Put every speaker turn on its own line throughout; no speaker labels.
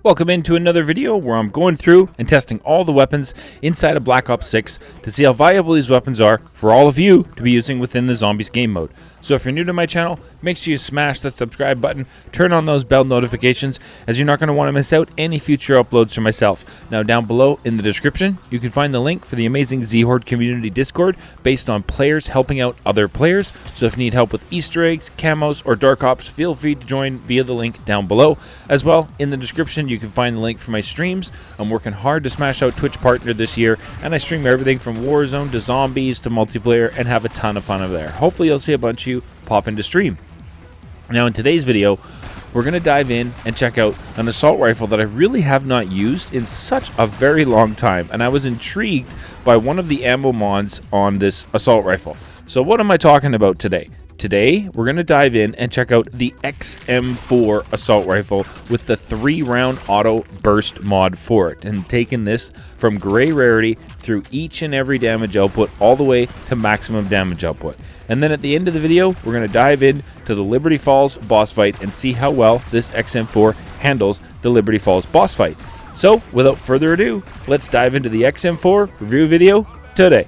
Welcome into another video where I'm going through and testing all the weapons inside of Black Ops 6 to see how valuable these weapons are for all of you to be using within the Zombies game mode. So if you're new to my channel, make sure you smash that subscribe button, turn on those bell notifications, as you're not going to want to miss out any future uploads from myself. Now down below in the description, you can find the link for the amazing Zhordecommunity Discord based on players helping out other players. So if you need help with Easter eggs, camos, or dark ops, feel free to join via the link down below. As well, in the description, you can find the link for my streams. I'm working hard to smash out Twitch Partner this year, and I stream everything from Warzone to Zombies to multiplayer and have a ton of fun over there. Hopefully you'll see a bunch of you pop into stream. Now in today's video, we're going to dive in and check out an assault rifle that I really have not used in such a very long time, and I was intrigued by one of the ammo mods on this assault rifle. So what am I talking about today? Today, we're going to dive in and check out the XM4 assault rifle with the 3-round auto burst mod for it, and taking this from gray rarity through each and every damage output all the way to maximum damage output. And then at the end of the video, we're going to dive in to the Liberty Falls boss fight and see how well this XM4 handles the Liberty Falls boss fight. So, without further ado, let's dive into the XM4 review video today.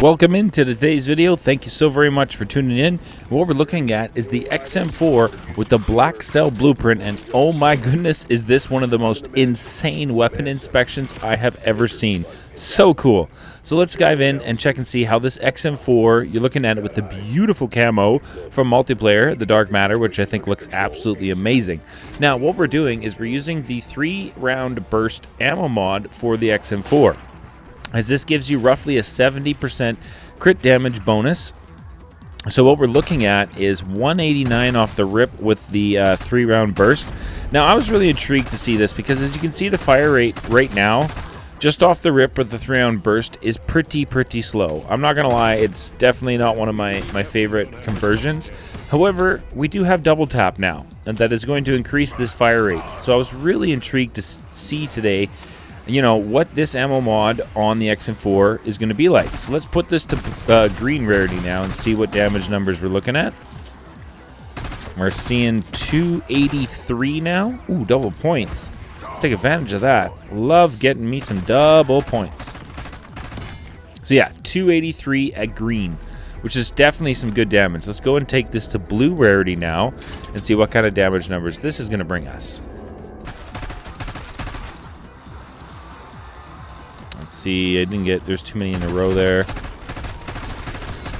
Welcome into today's video. Thank you so very much for tuning in. What we're looking at is the XM4 with the black cell blueprint, and oh my goodness, is this one of the most insane weapon inspections I have ever seen. So cool. So let's dive in and check and see how this XM4, you're looking at it with the beautiful camo from multiplayer, the Dark Matter, which I think looks absolutely amazing. Now what we're doing is we're using the 3-round burst ammo mod for the XM4, as this gives you roughly a 70% crit damage bonus. So what we're looking at is 189 off the rip with the 3-round burst. Now I was really intrigued to see this because, as you can see, the fire rate right now just off the rip with the 3-round burst is pretty slow. I'm not gonna lie, it's definitely not one of my favorite conversions. However, we do have double tap now, and that is going to increase this fire rate. So I was really intrigued to see today, you know, what this ammo mod on the XM4 is going to be like. So let's put this to green rarity now and see what damage numbers we're looking at. We're seeing 283 now. Ooh, double points. Let's take advantage of that. Love getting me some double points. So yeah, 283 at green, which is definitely some good damage. Let's go and take this to blue rarity now and see what kind of damage numbers this is going to bring us. See, I didn't get, there's too many in a row there.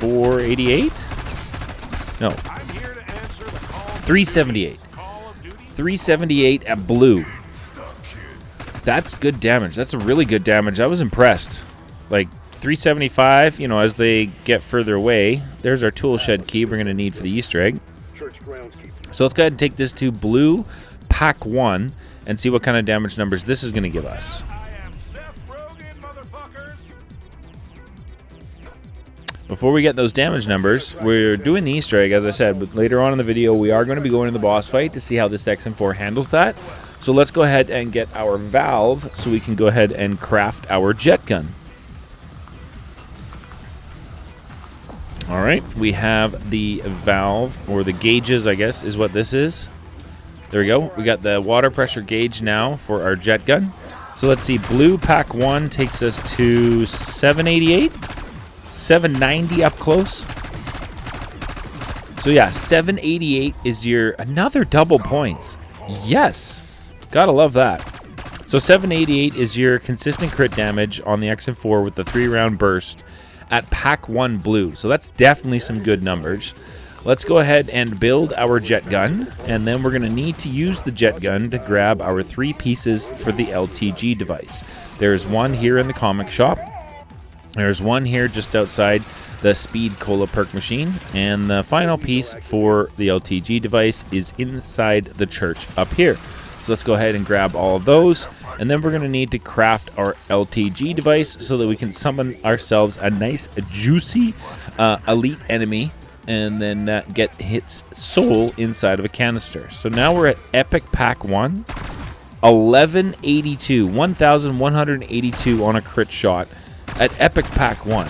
488? No. 378. 378 at blue. That's good damage. That's a really good damage. I was impressed. Like 375, you know, as they get further away. There's our tool shed key we're going to need for the Easter egg. So let's go ahead and take this to blue pack 1 and see what kind of damage numbers this is going to give us. Before we get those damage numbers, we're doing the Easter egg, as I said, but later on in the video, we are going to be going to the boss fight to see how this XM4 handles that. So let's go ahead and get our valve so we can go ahead and craft our jet gun. All right, we have the valve, or the gauges, I guess, is what this is. There we go. We got the water pressure gauge now for our jet gun. So let's see, blue pack 1 takes us to 788. 790 up close. So yeah, 788 is your another double points. Yes, gotta love that. So 788 is your consistent crit damage on the XM4 with the 3-round burst at pack 1 blue. So that's definitely some good numbers. Let's go ahead and build our jet gun, and then we're gonna need to use the jet gun to grab our 3 pieces for the LTG device. There's one here in the comic shop. There's one here just outside the Speed Cola perk machine, and the final piece for the LTG device is inside the church up here. So let's go ahead and grab all of those, and then we're going to need to craft our LTG device so that we can summon ourselves a nice, juicy elite enemy, and then get its soul inside of a canister. So now we're at Epic Pack 1, 1182, 1182 on a crit shot at Epic Pack 1.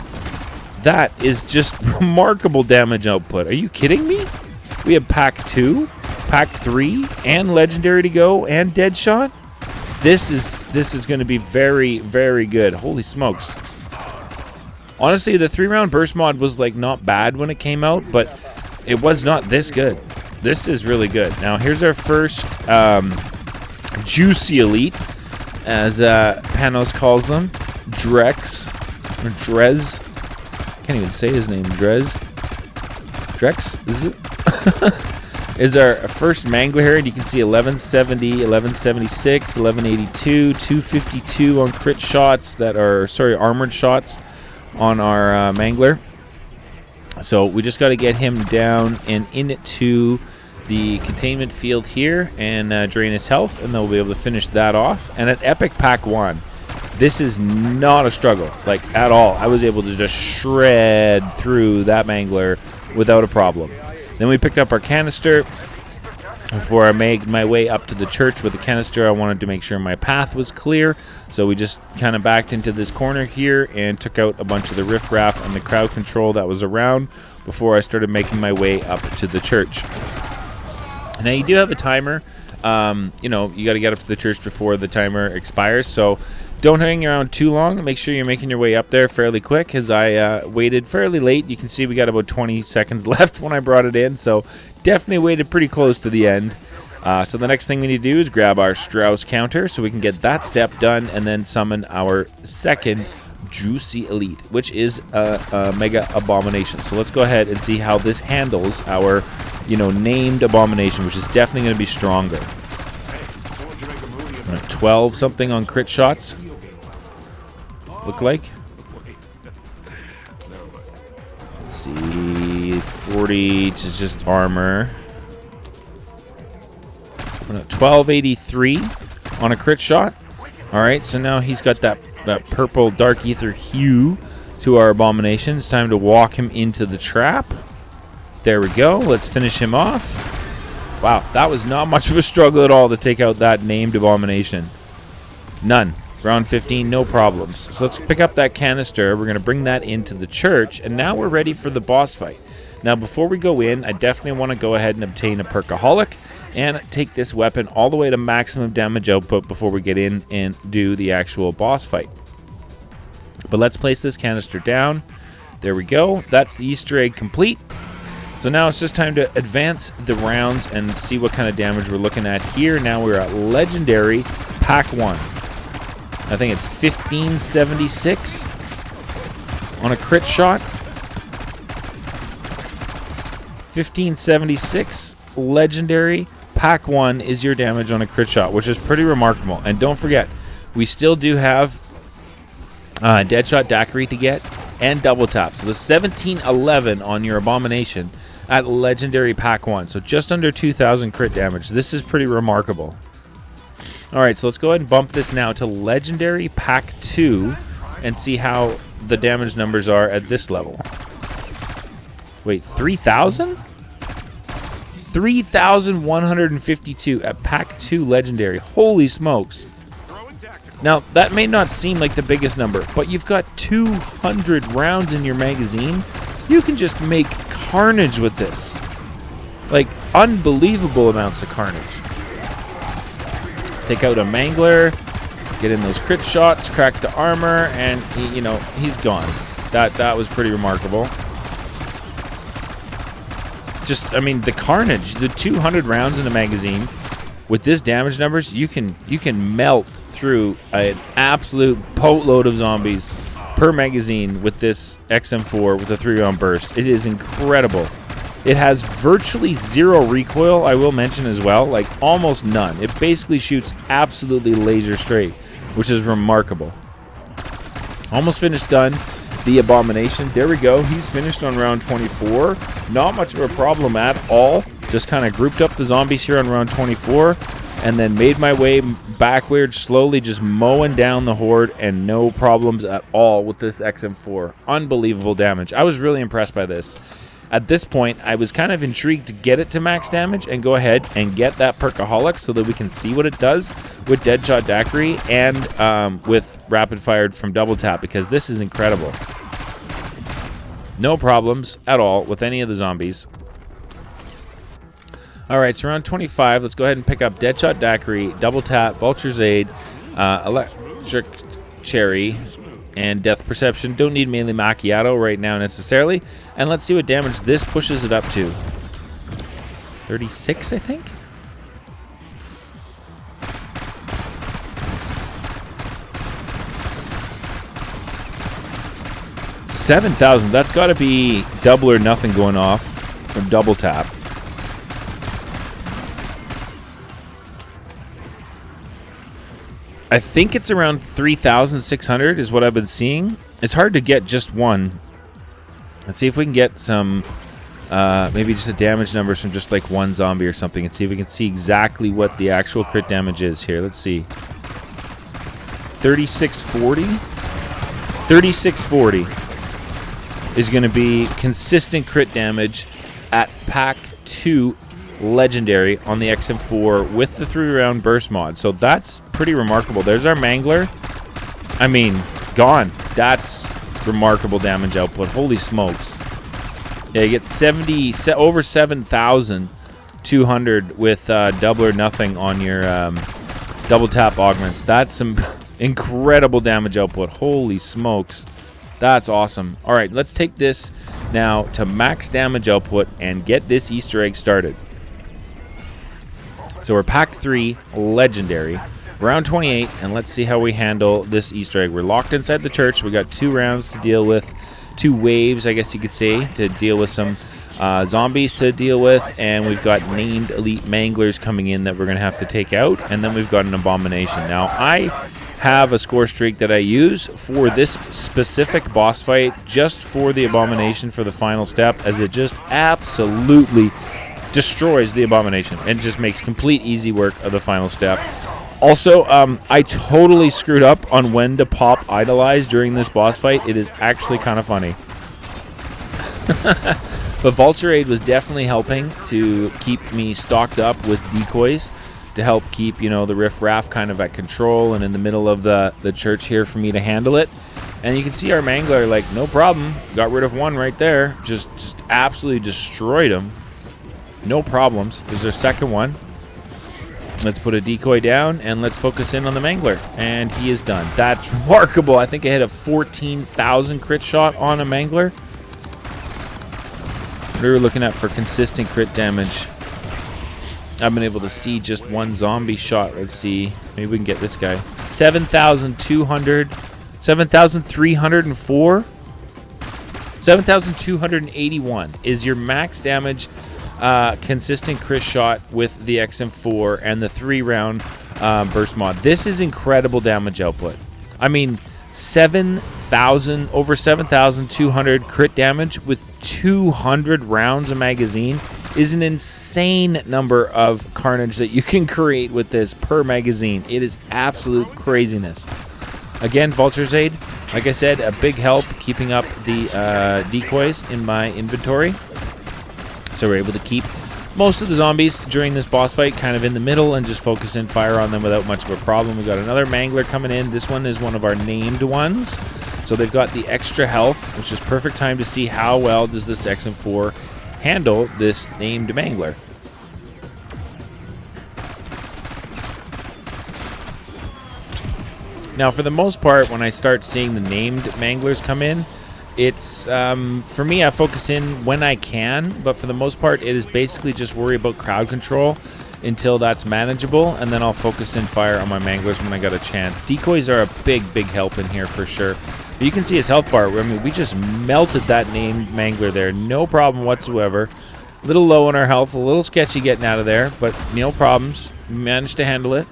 that is just remarkable damage output. Are you kidding me? We have pack 2, pack 3, and legendary to go, and deadshot. This is going to be very, very good. Holy smokes. Honestly, the 3-round burst mod was like not bad when it came out, but it was not this good. This is really good. Now here's our first juicy elite, as Panos calls them. Drex, or Drez. Can't even say his name. Drex, is it? Is our first mangler here, and you can see 1170, 1176, 1182, 252 on crit shots that are, sorry, armored shots on our mangler. So we just got to get him down and into the containment field here and drain his health, and then we'll be able to finish that off. And at Epic Pack 1, this is not a struggle, like, at all. I was able to just shred through that mangler without a problem. Then we picked up our canister. Before I made my way up to the church with the canister, I wanted to make sure my path was clear. So we just kind of backed into this corner here and took out a bunch of the riffraff and the crowd control that was around before I started making my way up to the church. Now you do have a timer. You know, you got to get up to the church before the timer expires. So don't hang around too long. Make sure you're making your way up there fairly quick, as I waited fairly late. You can see we got about 20 seconds left when I brought it in, so definitely waited pretty close to the end. So the next thing we need to do is grab our Strauss counter so we can get that step done, and then summon our second juicy elite, which is a mega abomination. So let's go ahead and see how this handles our, you know, named abomination, which is definitely going to be stronger. 12 something on crit shots. Look like. Let's see, 40 to just armor. 1283 on a crit shot. All right, so now he's got that purple dark ether hue to our abomination. It's time to walk him into the trap. There we go. Let's finish him off. Wow, that was not much of a struggle at all to take out that named abomination. None. Round 15, no problems. So let's pick up that canister. We're going to bring that into the church, and now we're ready for the boss fight. Now, before we go in, I definitely want to go ahead and obtain a perkaholic and take this weapon all the way to maximum damage output before we get in and do the actual boss fight. But let's place this canister down. There we go. That's the Easter egg complete. So now it's just time to advance the rounds and see what kind of damage we're looking at here. Now we're at Legendary Pack 1. I think it's 1576 on a crit shot. 1576 Legendary Pack 1 is your damage on a crit shot, which is pretty remarkable. And don't forget, we still do have deadshot daiquiri to get and double tap. So the 1711 on your abomination at Legendary Pack 1. So just under 2,000 crit damage. This is pretty remarkable. Alright, so let's go ahead and bump this now to Legendary Pack 2 and see how the damage numbers are at this level. Wait, 3,000? 3,152 at Pack 2 Legendary. Holy smokes. Now, that may not seem like the biggest number, but you've got 200 rounds in your magazine. You can just make carnage with this. Like, unbelievable amounts of carnage. Take out a mangler, get in those crit shots, crack the armor, and, you know, he's gone. That was pretty remarkable. Just, I mean, the carnage, the 200 rounds in the magazine, with this damage numbers, you can melt through an absolute boatload of zombies per magazine with this XM4 with a 3-round burst. It is incredible. It has virtually zero recoil, I will mention as well, like almost none. It basically shoots absolutely laser straight, which is remarkable. Almost finished done. The abomination, there we go. He's finished on round 24. Not much of a problem at all. Just kind of grouped up the zombies here on round 24 and then made my way backward, slowly just mowing down the horde, and no problems at all with this XM4. Unbelievable damage. I was really impressed by this. At this point, I was kind of intrigued to get it to max damage and go ahead and get that perkaholic so that we can see what it does with deadshot daiquiri and with rapid fired from double tap, because this is incredible. No problems at all with any of the zombies. All right, so around 25, let's go ahead and pick up Deadshot Daiquiri, Double Tap, Vulture's Aid, Electric Cherry, and Death Perception. Don't need mainly Macchiato right now necessarily. And let's see what damage this pushes it up to. 36, I think? $7,000. That's got to be double or nothing going off from Double Tap. I think it's around 3,600 is what I've been seeing. It's hard to get just one. Let's see if we can get some, maybe just a damage numbers from just like one zombie or something, and see if we can see exactly what the actual crit damage is here. Let's see. 3640? 3640 is going to be consistent crit damage at Pack 2 Legendary on the XM4 with the 3-round burst mod. So that's pretty remarkable. There's our Mangler. I mean, gone. That's remarkable damage output. Holy smokes. Yeah, you get over 7,200 with double or nothing on your double tap augments. That's some incredible damage output. Holy smokes. That's awesome. All right, let's take this now to max damage output and get this Easter egg started. So we're Pack 3 Legendary, round 28, and let's see how we handle this Easter egg. We're locked inside the church. We got 2 rounds to deal with, 2 waves, I guess you could say, to deal with some zombies to deal with, and we've got named elite manglers coming in that we're going to have to take out, and then we've got an abomination. Now, I have a score streak that I use for this specific boss fight, just for the abomination for the final step, as it just absolutely destroys the abomination and just makes complete easy work of the final step. Also, I totally screwed up on when to pop Idolize during this boss fight. It is actually kind of funny. But Vulture Aid was definitely helping to keep me stocked up with decoys to help keep, you know, the riff-raff kind of at control and in the middle of the church here for me to handle it. And you can see our Mangler, like, no problem. Got rid of one right there. Just absolutely destroyed him. No problems. There's our second one. Let's put a decoy down and let's focus in on the Mangler. And he is done. That's remarkable. I think I hit a 14,000 crit shot on a Mangler. What are we looking at for consistent crit damage? I've been able to see just one zombie shot. Let's see. Maybe we can get this guy. 7,200. 7,304. 7,281 is your max damage consistent crit shot with the XM4 and the 3-round burst mod. This is incredible damage output. I mean, over 7,200 crit damage with 200 rounds of magazine is an insane number of carnage that you can create with this per magazine. It is absolute craziness. Again, Vulture's Aid, like I said, a big help keeping up the decoys in my inventory. So we're able to keep most of the zombies during this boss fight kind of in the middle and just focus in fire on them without much of a problem. We got another Mangler coming in. This one is one of our named ones. So they've got the extra health, which is perfect time to see how well does this XM4 handle this named Mangler. Now, for the most part, when I start seeing the named Manglers come in, it's, for me, I focus in when I can, but for the most part, it is basically just worry about crowd control until that's manageable, and then I'll focus in fire on my Manglers when I got a chance. Decoys are a big, big help in here for sure. But you can see his health bar. I mean, we just melted that named Mangler there. No problem whatsoever. A little low on our health, a little sketchy getting out of there, but no problems. We managed to handle it.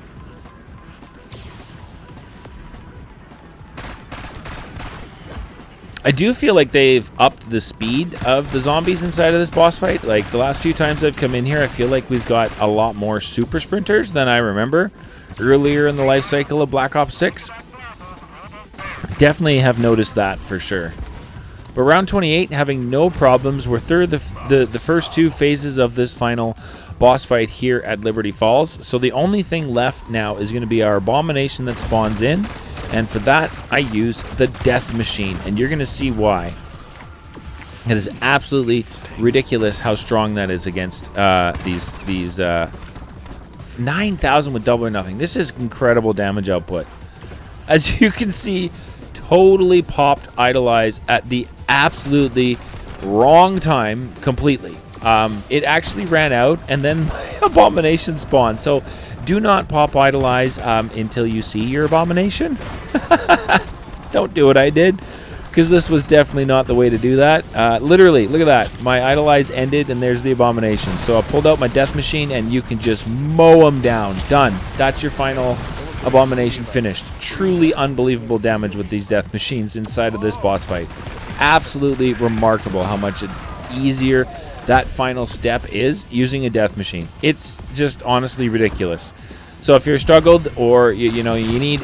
I do feel like they've upped the speed of the zombies inside of this boss fight. Like, the last few times I've come in here, I feel like we've got a lot more super sprinters than I remember earlier in the life cycle of Black Ops 6. Definitely have noticed that for sure. But round 28, having no problems. We're through the first 2 phases of this final boss fight here at Liberty Falls. So the only thing left now is going to be our abomination that spawns in. And for that, I use the death machine, and you're going to see why. It is absolutely ridiculous how strong that is against these 9,000 with double or nothing. This is incredible damage output. As you can see, totally popped Idolize at the absolutely wrong time completely. It actually ran out and then Abomination spawned. So do not pop Idolize until you see your Abomination. Don't do what I did, because this was definitely not the way to do that. Literally, look at that. My Idolize ended and there's the Abomination. So I pulled out my Death Machine and you can just mow them down. Done. That's your final Abomination finished. Truly unbelievable damage with these Death Machines inside of this boss fight. Absolutely remarkable how much easier that final step is using a Death Machine. It's just honestly ridiculous. So if you're struggled, or you know you need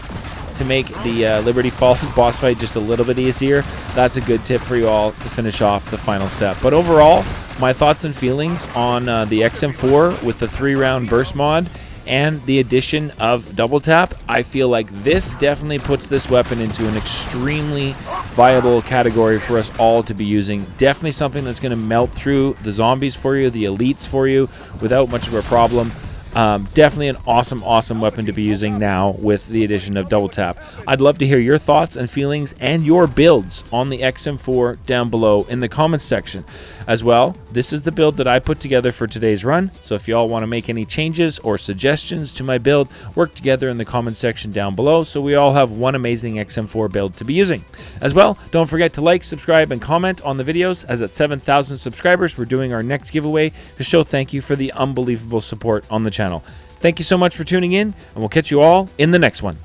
to make the Liberty Falls boss fight just a little bit easier, that's a good tip for you all to finish off the final step. But overall, my thoughts and feelings on the XM4 with the 3-round burst mod and the addition of double tap, I feel like this definitely puts this weapon into an extremely viable category for us all to be using. Definitely something that's going to melt through the zombies for you, the elites for you, without much of a problem. Definitely an awesome weapon to be using now with the addition of double tap. I'd love to hear your thoughts and feelings and your builds on the XM4 down below in the comments section. As well, this is the build that I put together for today's run, so if you all want to make any changes or suggestions to my build, work together in the comment section down below so we all have one amazing XM4 build to be using. As well, don't forget to like, subscribe, and comment on the videos, as at 7,000 subscribers we're doing our next giveaway to show thank you for the unbelievable support on the channel. Thank you so much for tuning in, and we'll catch you all in the next one.